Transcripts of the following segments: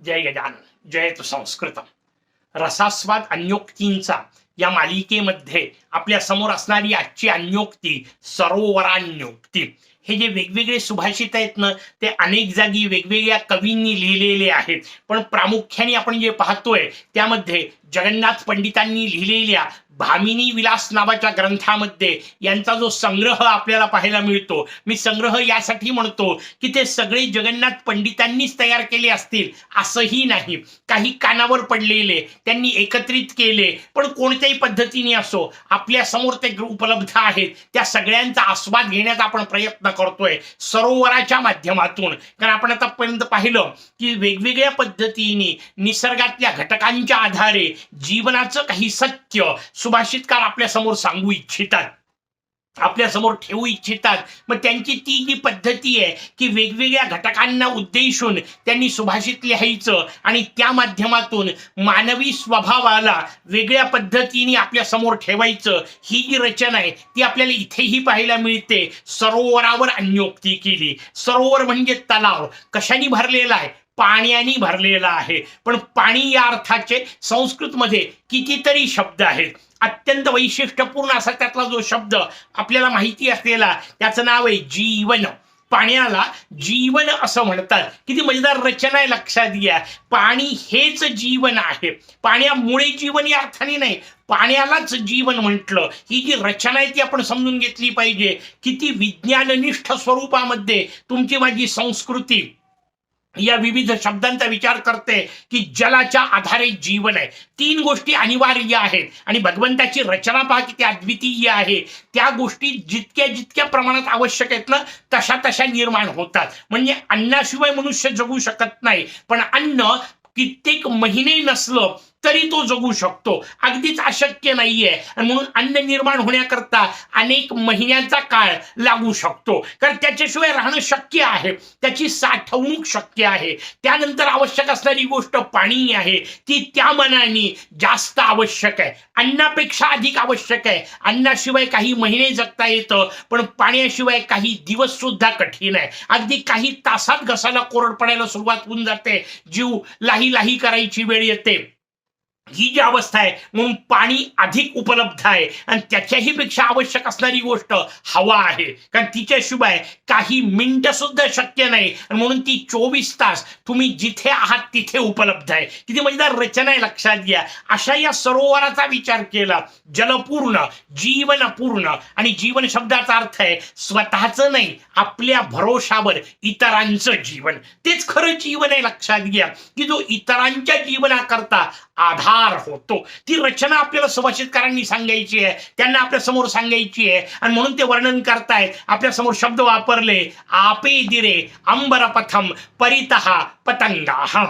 जय गजानन, जयतु संस्कृतम. रसास्वाद अन्योक्तींचा या मालिकेमध्ये आपल्या समोर असणारी आजची अन्योक्ती सरोवरान्योक्ती. हे जे वेगवेगळे सुभाषित आहेत ना, ते अनेक जागी वेगवेगळ्या कवींनी लिहिलेले आहेत. पण प्रामुख्याने आपण जे पाहतोय त्यामध्ये जगन्नाथ पंडितांनी लिहिलेल्या भामिनी विलास नावाच्या ग्रंथामध्ये यांचा जो संग्रह आपल्याला पाहायला मिळतो. मी संग्रह यासाठी म्हणतो की ते सगळे जगन्नाथ पंडितांनीच तयार केले असतील असंही नाही. काही कानावर पडलेले त्यांनी एकत्रित केले, पण कोणत्याही पद्धतीने असो आपल्या समोर ते उपलब्ध आहेत. त्या सगळ्यांचा आस्वाद घेण्याचा आपण प्रयत्न करतोय सरोवराच्या माध्यमातून. कारण आपण आतापर्यंत पाहिलं की वेगवेगळ्या पद्धतीने निसर्गातल्या घटकांच्या आधारे जीवनाचं काही सत्य सुभाषितकार आपल्या समोर सांगू इच्छितात, आपल्या समोर ठेवू इच्छितात. मग त्यांची ती जी पद्धती आहे की वेगवेगळ्या घटकांना उद्देशून त्यांनी सुभाषित लिहायचं आणि त्या माध्यमातून मानवी स्वभावाला वेगळ्या पद्धतीने आपल्या समोर ठेवायचं. ही जी रचना आहे ती आपल्याला इथेही पाहायला मिळते. सरोवरावर अन्योक्ती केली. सरोवर म्हणजे तलाव. कशाने भरलेला आहे? पाण्याने भरलेला आहे. पण पाणी या अर्थाचे संस्कृतमध्ये कितीतरी शब्द आहेत. अत्यंत वैशिष्ट्यपूर्ण असा त्यातला जो शब्द आपल्याला माहिती असलेला त्याचं नाव आहे जीवन. पाण्याला जीवन असं म्हणतात. किती मजेदार रचना आहे, लक्षात घ्या. पाणी हेच जीवन आहे. पाण्यामुळे जीवन या अर्थाने नाही, पाण्यालाच जीवन म्हटलं. ही जी रचना आहे ती आपण समजून घेतली पाहिजे. किती विज्ञाननिष्ठ स्वरूपामध्ये तुमची माझी संस्कृती या विविध शब्दांचा विचार करते की जलाच्या आधारे जीवन आहे. तीन गोष्टी अनिवार्य आहेत आणि भगवंताची रचना पहा किती अद्वितीय आहे. त्या गोष्टी जितक्या जितक्या प्रमाणात आवश्यक आहेत ना तशा तशा निर्माण होतात. म्हणजे अन्नाशिवाय मनुष्य जगू शकत नाही, पण अन्न कित्येक महिने नसलं तरी तो जगू शकतो. अगदीच अशक्य नाहीये. आणि म्हणून अन्न निर्माण होण्याकरता अनेक महिन्यांचा काळ लागू शकतो. कारण त्याच्याशिवाय राहणं शक्य आहे, त्याची साठवणूक शक्य आहे. त्यानंतर आवश्यक असणारी गोष्ट पाणी आहे, ती त्या मानाने जास्त आवश्यक आहे, अन्नापेक्षा अधिक आवश्यक आहे. अन्नाशिवाय काही महिने जगता येतं, पण पाण्याशिवाय काही दिवस सुद्धा कठीण आहे. अगदी काही तासात घसाला कोरड पडायला सुरुवात होऊन जाते, जीव लाही लाही करायची वेळ येते. ही जी अवस्था आहे, म्हणून पाणी अधिक उपलब्ध आहे. आणि त्याच्याही पेक्षा आवश्यक असणारी गोष्ट हवा आहे, कारण तिच्याशिवाय काही मिनिटं सुद्धा शक्य नाही. आणि म्हणून ती 24 तास तुम्ही जिथे आहात तिथे उपलब्ध आहे. किती मजेदार रचना आहे, लक्षात घ्या. अशा या सरोवराचा विचार केला. जलपूर्ण, जीवनपूर्ण. आणि जीवन शब्दाचा अर्थ आहे स्वतःचं नाही, आपल्या भरोशावर इतरांचं जीवन. तेच खरं जीवन आहे, लक्षात घ्या. की जो इतरांच्या जीवनाकरता आधार होतो. ती रचना आपल्याला सुभाषितकारांनी सांगायची आहे, त्यांना आपल्या समोर सांगायची आहे. आणि म्हणून ते वर्णन करतायत. आपल्या समोर शब्द वापरले, आपे दिरे अंबरपथम परितः पतंगाः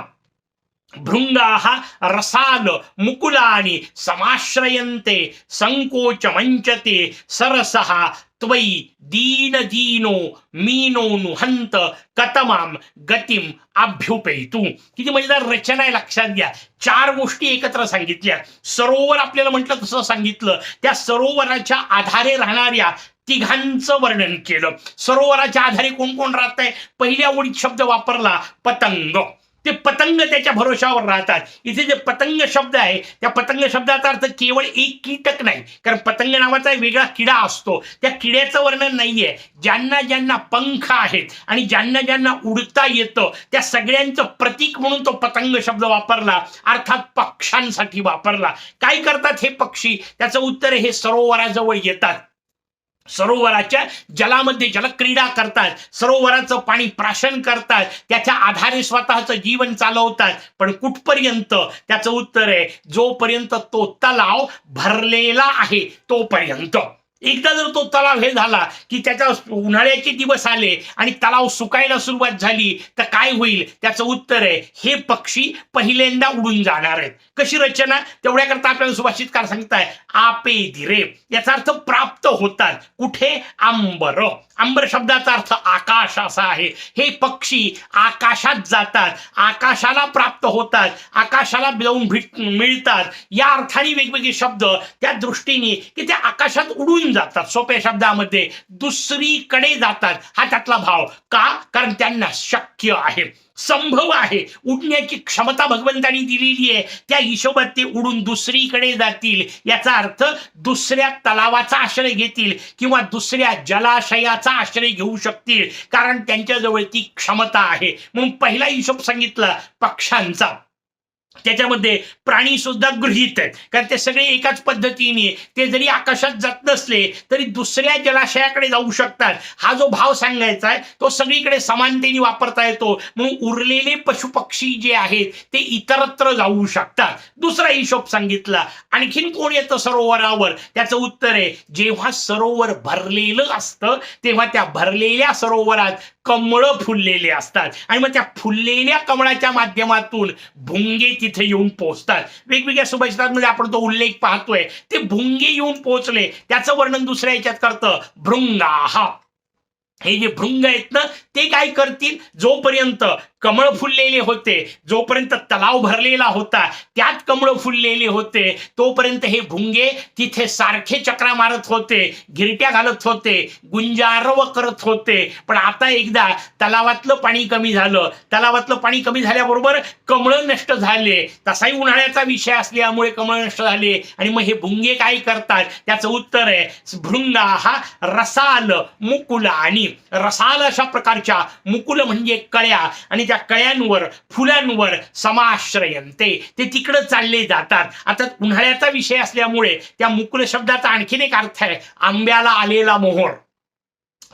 भृंगाः रसाल मुकुलानि समाश्रयन्ते संकोच मंचते सरसः त्वयि दीन दीनो मीनो नुहंत कतमाम गतिम अभ्युपेतु. किती मजेदार रचना आहे, लक्षात घ्या. चार गोष्टी एकत्र सांगितल्या. सरोवर आपल्याला म्हटलं तसं सांगितलं. त्या सरोवराच्या आधारे राहणाऱ्या तिघांचं वर्णन केलं. सरोवराच्या आधारे कोण कोण राहतंय? पहिल्या ओळीत शब्द वापरला पतंग. ते पतंग त्याच्या भरोशावर राहतात. इथे जे पतंग शब्द आहे त्या पतंग शब्दाचा अर्थ केवळ एक कीटक नाही, कारण पतंग नावाचा वेगळा किडा असतो. त्या किड्याचं वर्णन नाहीये. ज्यांना ज्यांना पंख आहेत आणि ज्यांना ज्यांना उडता येतं त्या सगळ्यांचं प्रतीक म्हणून तो पतंग शब्द वापरला, अर्थात पक्ष्यांसाठी वापरला. काय करतात हे पक्षी? त्याचं उत्तर हे सरोवराजवळ येतात, सरोवराच्या जलामध्ये जलक्रीडा करतात, सरोवराचं पाणी प्राशन करतात, त्याच्या आधारे स्वतःचं जीवन चालवतात. पण कुठपर्यंत? त्याचं उत्तर आहे जोपर्यंत तो तलाव भरलेला आहे तोपर्यंत. एकदा जर तो तलाव हे झाला की त्याच्या उन्हाळ्याचे दिवस आले आणि तलाव सुकायला सुरुवात झाली तर काय होईल? त्याचं उत्तर आहे हे पक्षी पहिल्यांदा उडून जाणार आहेत. कशी रचना? तेवढ्याकरता आपल्याला सुभाषितकार सांगताय आपे धीरे. याचा अर्थ प्राप्त होतात. कुठे? अंबर. अंबर शब्दाचा अर्थ आकाश असा आहे. हे पक्षी आकाशात जातात, आकाशाला प्राप्त होतात, आकाशाला जाऊन मिळतात. या अर्थाने वेगवेगळे शब्द त्या दृष्टीने की ते आकाशात उडून जातात. सोप्या शब्दामध्ये दुसरीकडे जातात, हा त्यातला भाव. का? कारण त्यांना शक्य आहे. संभव आहे, उडण्याची क्षमता भगवंतानी दिलेली आहे, त्या हिशोबात ते उडून दुसरीकडे जातील. याचा अर्थ दुसऱ्या तलावाचा आश्रय घेतील किंवा दुसऱ्या जलाशयाचा आश्रय घेऊ शकतील, कारण त्यांच्याजवळ ती क्षमता आहे. म्हणून पहिला हिशोब सांगितला पक्ष्यांचा. त्याच्यामध्ये प्राणी सुद्धा गृहीत आहेत, कारण ते सगळे एकाच पद्धतीने, ते जरी आकाशात जात नसले तरी दुसऱ्या जलाशयाकडे जाऊ शकतात. हा जो भाव सांगायचा आहे तो सगळीकडे समानतेने वापरता येतो. म्हणून उरलेले पशुपक्षी जे आहेत ते इतरत्र जाऊ शकतात. दुसरा हिशोब सांगितला. आणखीन कोण येतं सरोवरावर? त्याचं उत्तर आहे, जेव्हा सरोवर भरलेलं असतं तेव्हा त्या भरलेल्या सरोवरात कमळं फुललेले असतात, आणि मग त्या फुललेल्या कमळाच्या माध्यमातून भुंगे तिथे येऊन पोहोचतात. वेगवेगळ्या सुभाषितांमध्ये आपण तो उल्लेख पाहतोय. ते भुंगे येऊन पोहोचले, त्याचं वर्णन दुसऱ्या याच्यात करतं भृंगाः. हे जे भृंग आहेत ना, ते काय करतील? जोपर्यंत कमळ फुललेले होते, जोपर्यंत तलाव भरलेला होता, त्यात कमळ फुललेले होते, तोपर्यंत हे भुंगे तिथे सारखे चक्रा मारत होते, गिरट्या घालत होते, गुंजारव करत होते. पण आता एकदा तलावातलं पाणी कमी झालं, तलावातलं पाणी कमी झाल्याबरोबर कमळ नष्ट झाले. तसाही उन्हाळ्याचा विषय असल्यामुळे कमळ नष्ट झाले. आणि मग हे भुंगे काय करतात? त्याचं उत्तर आहे, भृंगाः रसाल मुकुल. आणि रसाल अशा प्रकारच्या, मुकुल म्हणजे कळ्या, आणि त्या कळ्यांवर फुलांवर समाश्रयन्ते, ते तिकडे चालले जातात. आता उन्हाळ्याचा विषय असल्यामुळे त्या मुकुल शब्दाचा आणखीन एक अर्थ आहे, आंब्याला आलेला मोहर.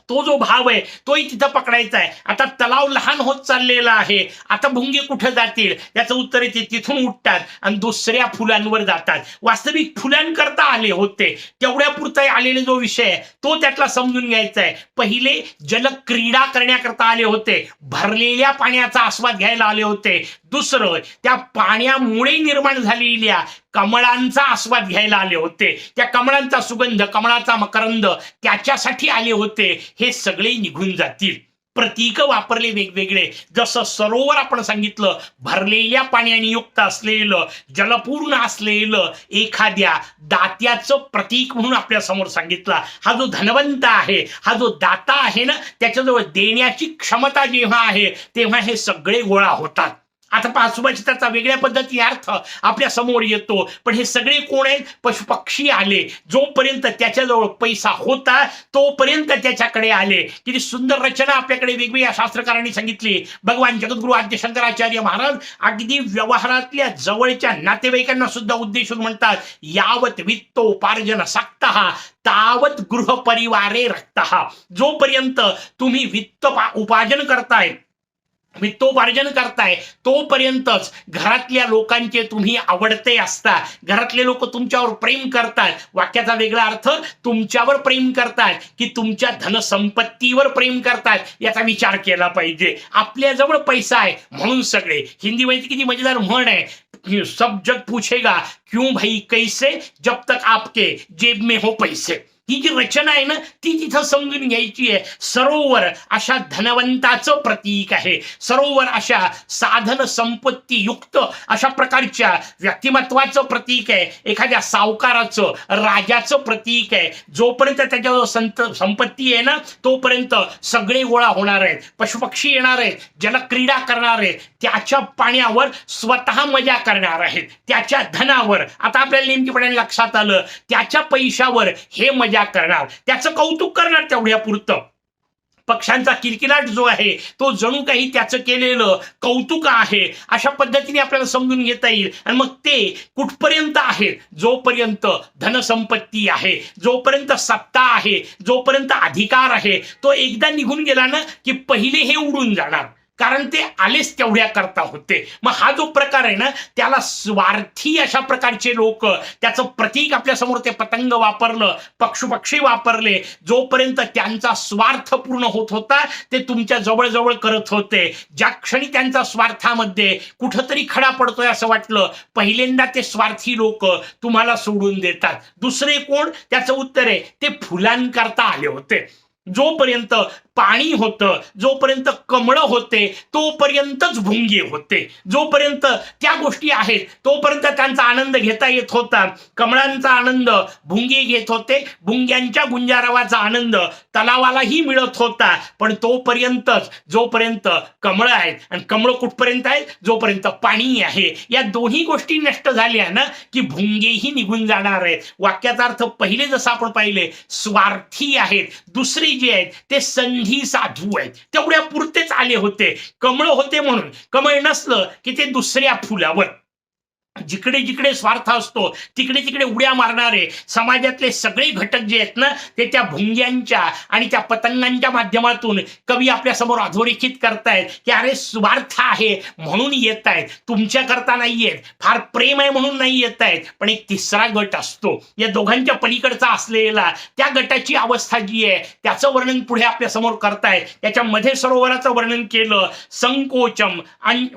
तो जो भाव आहे तोही तिथं पकडायचा आहे. आता तलाव लहान होत चाललेला आहे, आता भुंगे कुठं जातील? त्याचं उत्तर आहे, ते तिथून उठतात आणि दुसऱ्या फुलांवर जातात. वास्तविक फुलांकरता आले होते, तेवढ्या पुरता आलेला जो विषय आहे तो त्यातला समजून घ्यायचा आहे. पहिले जलक्रीडा करण्याकरता आले होते, भरलेल्या पाण्याचा आस्वाद घ्यायला आले होते. दुसरं, त्या पाण्यामुळे निर्माण झालेल्या कमळांचा आस्वाद घ्यायला आले होते. त्या कमळांचा सुगंध, कमळाचा मकरंद त्याच्यासाठी आले होते. हे सगळे निघून जातील. प्रतीक वापरले वेगवेगळे. जसं सरोवर आपण सांगितलं, भरलेल्या पाण्याने युक्त असलेलं, जलपूर्ण असलेलं एखाद्या दात्याचं प्रतीक म्हणून आपल्या समोर सांगितलं. हा जो धनवंत आहे, हा जो दाता आहे ना, त्याच्याजवळ देण्याची क्षमता जेव्हा आहे तेव्हा हे सगळे गोळा होतात. आता पहा, सुभाषिताचा वेगळ्या पद्धतीने अर्थ आपल्या समोर येतो. पण हे सगळे कोण आहेत? पशुपक्षी आले. जोपर्यंत त्याच्याजवळ पैसा होता तोपर्यंत त्याच्याकडे आले. किती सुंदर रचना आपल्याकडे वेगवेगळ्या शास्त्रकारांनी सांगितली. भगवान जगद्गुरु आद्य शंकराचार्य महाराज अगदी व्यवहारातल्या जवळच्या नातेवाईकांना सुद्धा उद्देशून म्हणतात, यावत वित्तोपार्जन सक्तः तावत गृह परिवारे रक्तः. जोपर्यंत तुम्ही उपार्जन करताय, वित्तोपार्जन करताय, तोपर्यंतच घरातल्या लोकांचे तुम्ही आवडते असता. घरातले लोक तुमच्यावर प्रेम करतात. वाक्याचा वेगळा अर्थ, तुमच्यावर प्रेम करतात की तुमच्या धनसंपत्तीवर प्रेम करतात, याचा विचार केला पाहिजे. आपल्याजवळ पैसा आहे म्हणून सगळे. हिंदीमध्ये किती मजेदार म्हण आहे, सब जग पूछेगा क्यों भाई कैसे, जब तक आपके जेब में हो पैसे. ही जी रचना आहे ना, ती तिथं समजून घ्यायची आहे. सरोवर अशा धनवंताचं प्रतीक आहे. सरोवर अशा साधन संपत्ती युक्त अशा प्रकारच्या व्यक्तिमत्वाचं प्रतीक आहे. एखाद्या सावकाराचं, राजाचं प्रतीक आहे. जोपर्यंत त्याच्यावर संपत्ती आहे ना, तोपर्यंत सगळे गोळा होणार आहेत. पशुपक्षी येणार आहेत, जलक्रीडा करणार आहेत, त्याच्या पाण्यावर स्वतः मजा करणार आहेत, त्याच्या धनावर. आता आपल्याला नेमकेपणे लक्षात आलं, त्याच्या पैशावर हे मजा करणार, त्याचं कौतुक करणार तेवढ्या पुरतं. पक्ष्यांचा किलकिलाट जो आहे तो जणू काही त्याचं केलेलं कौतुक आहे, अशा पद्धतीने आपल्याला समजून घेता येईल. आणि मग ते कुठपर्यंत आहे? जोपर्यंत धनसंपत्ती आहे, जोपर्यंत सत्ता आहे, जोपर्यंत अधिकार आहे, तो एकदा निघून गेला ना की पहिले हे उडून जाणार, कारण ते आलेच तेवढ्या करता होते. मग हा जो प्रकार आहे ना, त्याला स्वार्थी अशा प्रकारचे लोक, त्याचं प्रतीक आपल्या समोर ते पतंग वापरलं, पक्षी वापरले. जोपर्यंत त्यांचा स्वार्थ पूर्ण होत होता ते तुमच्या जवळ करत होते. ज्या क्षणी त्यांच्या स्वार्थामध्ये कुठंतरी खडा पडतोय असं वाटलं, पहिल्यांदा ते स्वार्थी लोक तुम्हाला सोडून देतात. दुसरे कोण? त्याचं उत्तर आहे, ते फुलांकरता आले होते. जोपर्यंत पाणी होतं, जोपर्यंत कमळं होते तोपर्यंतच भुंगे होते. जोपर्यंत त्या गोष्टी आहेत तोपर्यंत त्यांचा आनंद घेता येत होता. कमळांचा आनंद भुंगे घेत होते, भुंग्यांच्या गुंजारवाचा आनंद तलावालाही मिळत होता. पण तोपर्यंतच जोपर्यंत कमळं आहेत, आणि कमळं कुठपर्यंत आहेत, जोपर्यंत पाणी आहे. या दोन्ही गोष्टी नष्ट झाल्या ना की भुंगेही निघून जाणार आहेत. वाक्याचा अर्थ पहिले जसं आपण पाहिले स्वार्थी आहेत, दुसरे जे आहेत ते संधी साधू आहेत. तेवढ्या पुरतेच आले होते. कमळ होते म्हणून, कमळ नसलं की ते दुसऱ्या फुलावर. जिकडे जिकडे स्वार्थ असतो तिकडे तिकडे उड्या मारणारे समाजातले सगळे घटक जे आहेत ना ते त्या भुंग्यांच्या आणि त्या पतंगांच्या माध्यमातून कवी आपल्या समोर अधोरेखित करतायत की अरे स्वार्थ आहे म्हणून येत आहेत, तुमच्या करता नाही येत, फार प्रेम आहे म्हणून नाही येत आहेत. पण एक तिसरा गट असतो, या दोघांच्या पलीकडचा असलेला, त्या गटाची अवस्था जी आहे त्याचं वर्णन पुढे आपल्या समोर करतायत. त्याच्यामध्ये सरोवराचं वर्णन केलं. संकोचम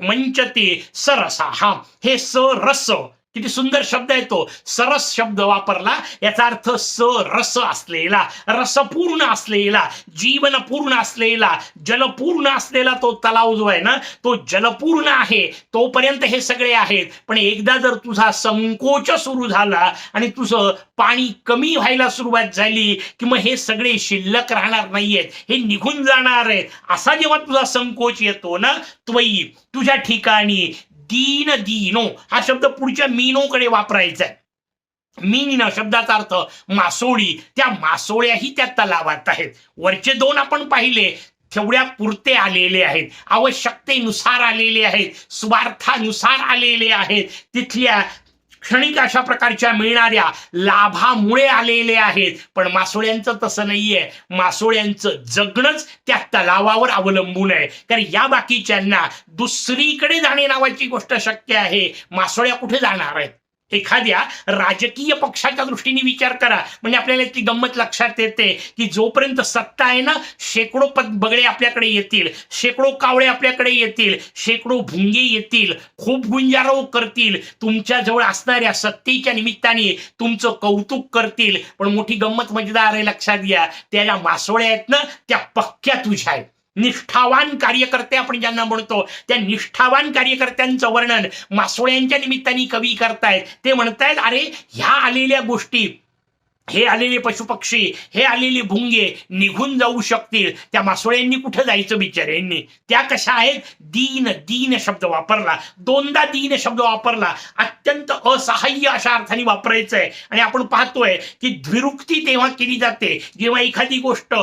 मंचते सरसा. हा हे रस, किती सुंदर शब्द आहे तो. सरस शब्द वापरला, याचा अर्थ रस असलेला, रसपूर्ण असलेला, जीवनपूर्ण असलेला, जलपूर्ण असलेला तो तलाव जो आहे ना तो जलपूर्ण आहे. तोपर्यंत हे सगळे आहेत. पण एकदा जर तुझा संकोच सुरू झाला आणि तुझं पाणी कमी व्हायला सुरुवात झाली की मग हे सगळे शिल्लक राहणार नाहीयेत, हे निघून जाणार आहेत. असा जेव्हा तुझा संकोच येतो ना, त्वयी तुझ्या ठिकाणी दीन दीनो हा शब्द पुढच्या मीनोकडे वापरायचा आहे. मीन शब्दाचा अर्थ मासोळी. त्या मासोळ्याही त्या तलावात आहेत. वरचे दोन आपण पाहिले तेवढ्या पुरते आलेले आहेत, आवश्यकतेनुसार आलेले आहेत, स्वार्थानुसार आलेले आहेत, तिथल्या क्षणिक अशा प्रकारच्या मिळणाऱ्या लाभामुळे आलेले आहेत. पण मासोळ्यांचं तसं नाहीये. मासोळ्यांचं जगणंच त्या तलावावर अवलंबून आहे. कारण या बाकीच्यांना दुसरीकडे जाणे नावाची गोष्ट शक्य आहे. मासोळ्या कुठे जाणार आहेत? एखाद्या राजकीय पक्षाच्या दृष्टीने विचार करा, म्हणजे आपल्याला ती गंमत लक्षात येते की जोपर्यंत सत्ता आहे ना, शेकडो बगळे आपल्याकडे येतील, शेकडो कावळे आपल्याकडे येतील, शेकडो भुंगे येतील, खूप गुंजारव करतील, तुमच्या जवळ असणाऱ्या सत्तेच्या निमित्ताने तुमचं कौतुक करतील. पण मोठी गंमत मजेदार आहे, लक्षात घ्या, त्या ज्या मासोळ्या आहेत ना त्या पक्क्या तुझ्या आहेत. निष्ठावान कार्यकर्ते आपण ज्यांना म्हणतो त्या निष्ठावान कार्यकर्त्यांचं वर्णन मासोळ्यांच्या निमित्ताने कवी करतायत. ते म्हणतायत अरे ह्या आलेल्या गोष्टी, हे आलेले पशुपक्षी, हे आलेले भुंगे निघून जाऊ शकतील. त्या मासोळ्यांनी कुठं जायचं बिचाऱ्यांनी? त्या कशा आहेत? दीन. दीन शब्द वापरला, दोनदा दीन शब्द वापरला. अत्यंत असहाय्य अशा अर्थाने वापरायचं आहे. आणि आपण पाहतोय की द्विरुक्ती तेव्हा केली जाते जेव्हा एखादी गोष्ट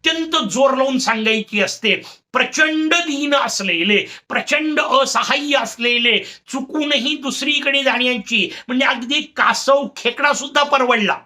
अत्यंत जोर लावून सांगायची असते. प्रचंड दीन असलेले, प्रचंड असहाय्य असलेले, चुकूनही दुसरीकडे जाण्याची, म्हणजे अगदी कासव खेकडा सुद्धा परवडला,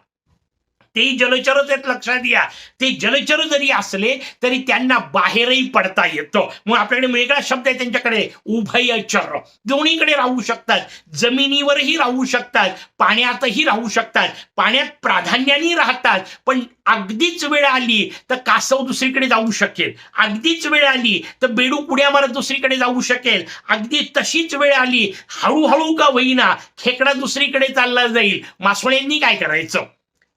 ते जलचरच आहेत, लक्षात घ्या. ते जलचर जरी असले तरी त्यांना बाहेरही पडता येतं. मग आपल्याकडे वेगळा शब्द आहे त्यांच्याकडे, उभयचर. दोन्हीकडे राहू शकतात, जमिनीवरही राहू शकतात, पाण्यातही राहू शकतात, पाण्यात प्राधान्याने राहतात. पण अगदीच वेळ आली तर कासव दुसरीकडे जाऊ शकेल, अगदीच वेळ आली तर बेडूक उड्या मारत दुसरीकडे जाऊ शकेल, अगदी तशीच वेळ आली हळूहळू का होईना खेकडा दुसरीकडे चालला जाईल. मासोळ्यांनी काय करायचं?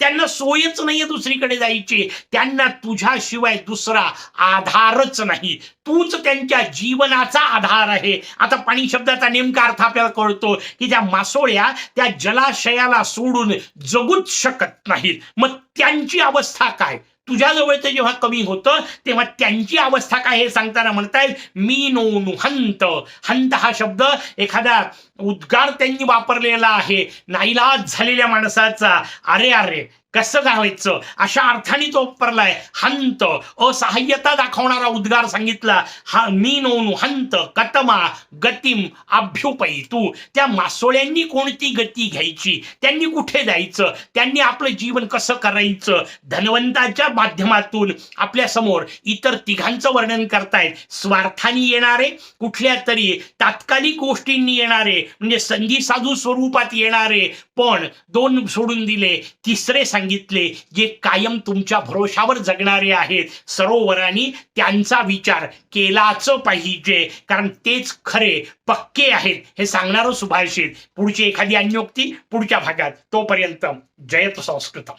त्यांना सोयच नाहीये दुसरीकडे जायची. त्यांना तुझ्याशिवाय दुसरा आधारच नाही, तूच त्यांच्या जीवनाचा आधार आहे. आता पाणी शब्दाचा नेमका अर्थ आपल्याला कळतो की त्या मासोळ्या त्या जलाशयाला सोडून जगूच शकत नाहीत. मग त्यांची अवस्था काय? तुझ्याजवळचं जेव्हा कमी होतं तेव्हा त्यांची अवस्था काय हे सांगताना म्हणतायत मी नो हंत. हंत हा शब्द एखादा उद्गार त्यांनी वापरलेला आहे नाईलाज झालेल्या माणसाचा. अरे अरे कसं गावायचं अशा अर्थाने तो वापरलाय. हंत असहाय्यता दाखवणारा उद्गार सांगितला. हा मी नो हंत कतमा गतिम अभ्युपैतू. त्या मासोळ्यांनी कोणती गती घ्यायची, त्यांनी कुठे जायचं, त्यांनी आपलं जीवन कसं करायचं. धनवंताच्या माध्यमातून आपल्या समोर इतर तिघांचं वर्णन करतायत. स्वार्थाने येणारे, कुठल्या तरी तात्कालिक गोष्टींनी येणारे, म्हणजे संधी साधू स्वरूपात येणारे, पण दोन सोडून दिले. तिसरे सांगितले जे कायम तुमच्या भरोशावर जगणारे आहेत. सरोवरांनी त्यांचा विचार केलाच पाहिजे, कारण तेच खरे पक्के आहेत हे सांगणारं सुभाषित. पुढची एखादी अन्योक्ती पुढच्या भागात. तोपर्यंत जयतु संस्कृतम.